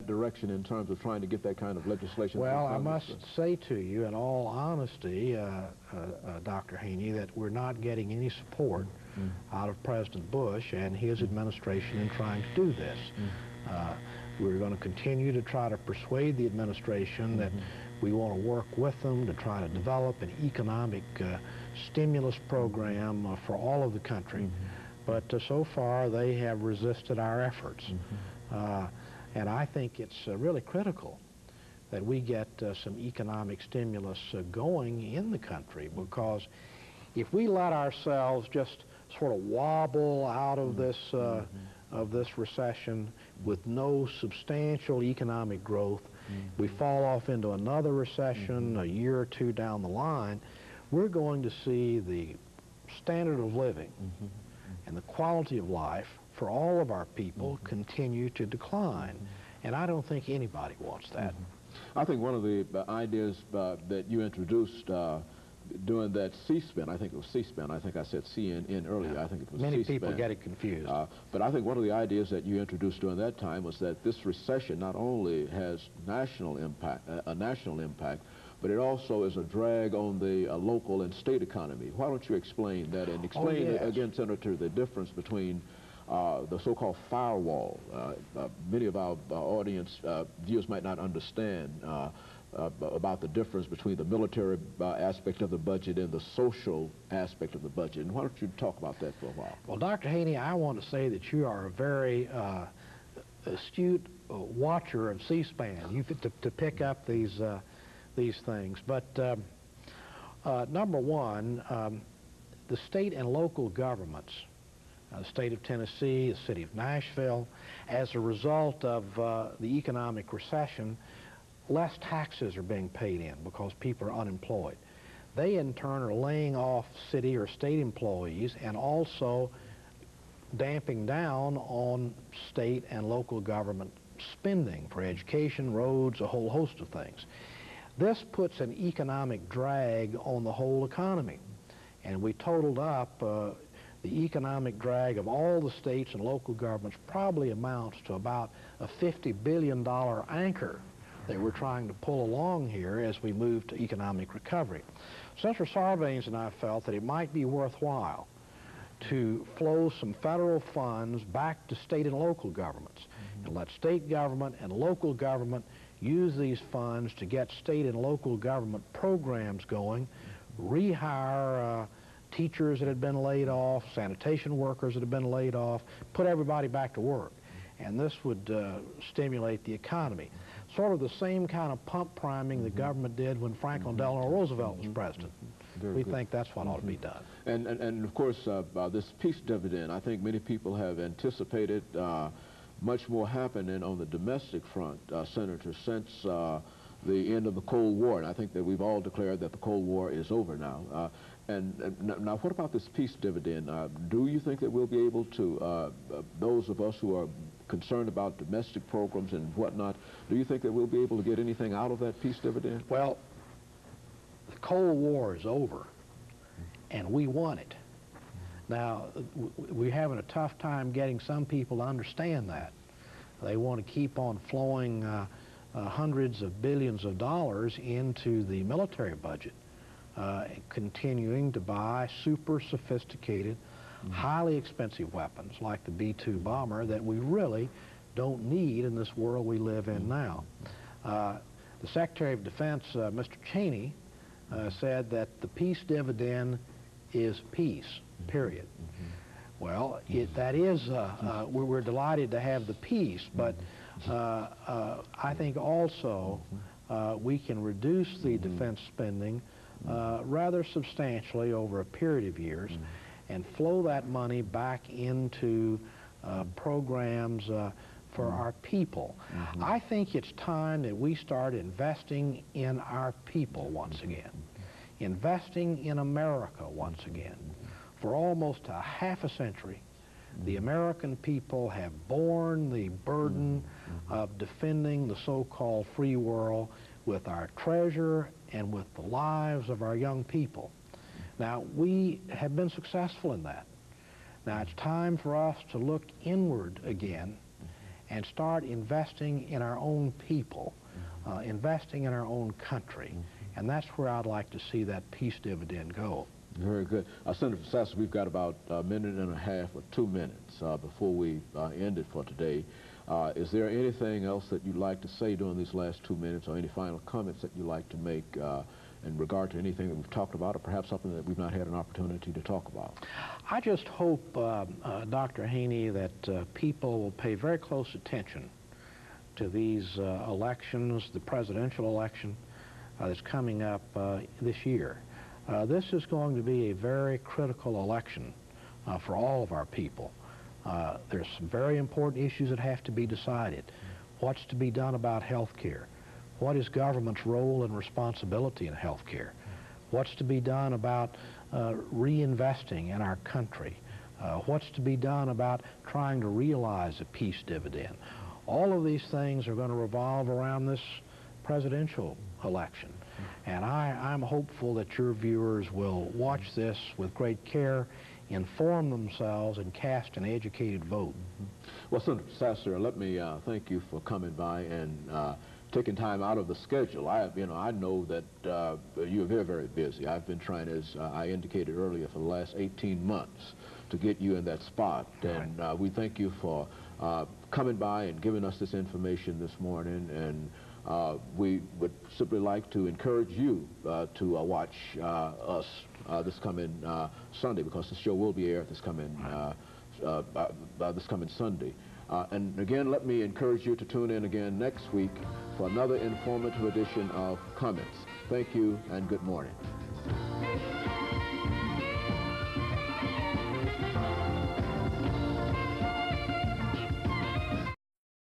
direction in terms of trying to get that kind of legislation? Well, I must say to you, in all honesty, Dr. Haney, that we're not getting any support out of President Bush and his administration in trying to do this. We're going to continue to try to persuade the administration that we want to work with them to try to develop an economic stimulus program for all of the country. But so far, they have resisted our efforts. And I think it's really critical that we get some economic stimulus going in the country, because if we let ourselves just sort of wobble out of this recession with no substantial economic growth, we fall off into another recession a year or two down the line, we're going to see the standard of living and the quality of life for all of our people continue to decline. And I don't think anybody wants that. I think one of the ideas that you introduced during that C-SPAN, I think it was C-SPAN, I think I said CNN earlier, I think it was Many C-SPAN. people get it confused. But I think one of the ideas that you introduced during that time was that this recession not only has national impact, a national impact, but it also is a drag on the local and state economy. Why don't you explain that and explain again, Senator, the difference between the so-called firewall. Many of our audience viewers might not understand about the difference between the military aspect of the budget and the social aspect of the budget. And why don't you talk about that for a while? Well, Dr. Haney, I want to say that you are a very astute watcher of C-SPAN. You to pick up these things. But number one, the state and local governments, the state of Tennessee, the city of Nashville, as a result of the economic recession, less taxes are being paid in because people are unemployed. They, in turn, are laying off city or state employees and also damping down on state and local government spending for education, roads, a whole host of things. This puts an economic drag on the whole economy. And we totaled up the economic drag of all the states and local governments probably amounts to about a $50 billion anchor that we're trying to pull along here as we move to economic recovery. Senator Sarbanes and I felt that it might be worthwhile to flow some federal funds back to state and local governments and let state government and local government use these funds to get state and local government programs going, rehire teachers that had been laid off, sanitation workers that had been laid off, put everybody back to work. And this would stimulate the economy. Sort of the same kind of pump priming the government did when Franklin Delano Roosevelt was president. We think that's what ought to be done. And of course, this peace dividend, I think many people have anticipated much more happening on the domestic front, Senator, since the end of the Cold War. And I think that we've all declared that the Cold War is over now. Now, what about this peace dividend? Do you think that we'll be able to, those of us who are concerned about domestic programs and whatnot, do you think that we'll be able to get anything out of that peace dividend? Well, the Cold War is over, and we won it. Now, we're having a tough time getting some people to understand that. They want to keep on flowing hundreds of billions of dollars into the military budget, continuing to buy super sophisticated, highly expensive weapons like the B-2 bomber that we really don't need in this world we live in now. The Secretary of Defense, Mr. Haney, said that the peace dividend is peace, period. Well, that is, we're delighted to have the peace, but I think also we can reduce the defense spending rather substantially over a period of years and flow that money back into programs for our people. I think it's time that we start investing in our people once again, investing in America once again. For almost a half a century, the American people have borne the burden of defending the so-called free world with our treasure and with the lives of our young people. Now, we have been successful in that. Now, it's time for us to look inward again and start investing in our own people, investing in our own country. And that's where I'd like to see that peace dividend go. Very good. Senator Sasser, we've got about a minute and a half or 2 minutes before we end it for today. Is there anything else that you'd like to say during these last 2 minutes, or any final comments that you'd like to make in regard to anything that we've talked about, or perhaps something that we've not had an opportunity to talk about? I just hope, Dr. Haney, that people will pay very close attention to these elections, the presidential election that's coming up this year. This is going to be a very critical election for all of our people. There's some very important issues that have to be decided. What's to be done about health care? What is government's role and responsibility in health care? What's to be done about reinvesting in our country? What's to be done about trying to realize a peace dividend? All of these things are going to revolve around this presidential election. And I'm hopeful that your viewers will watch this with great care, inform themselves, and cast an educated vote. Well, Senator Sasser, let me thank you for coming by and taking time out of the schedule. I know that you're very, very busy. I've been trying, as I indicated earlier, for the last 18 months to get you in that spot. And we thank you for coming by and giving us this information this morning. And we would simply like to encourage you to watch us this coming Sunday, because the show will be aired this coming Sunday. And again, let me encourage you to tune in again next week for another informative edition of Comments. Thank you and good morning.